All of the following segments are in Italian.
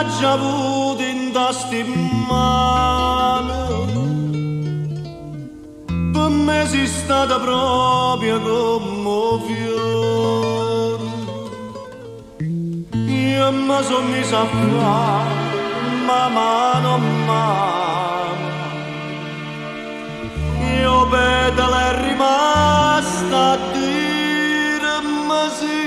già avuto in tasti male, per me sei stata proprio come un fiore. Io mi sono messa a fare mano a mano, io petalo è rimasta a dirmi sì.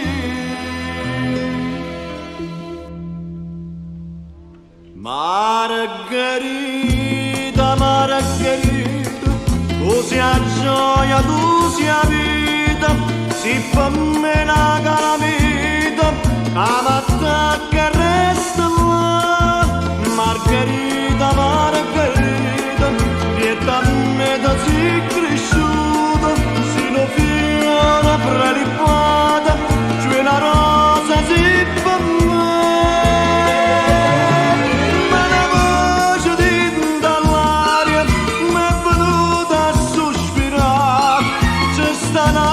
Margherita, Margherita, tu sia gioia, tu sia vita, si per me una calamita, la matta che resta là. Margherita, Margherita, vieta a me da si cresciuta, si lo fiora prelipata, cioè la rosa si per me. Sana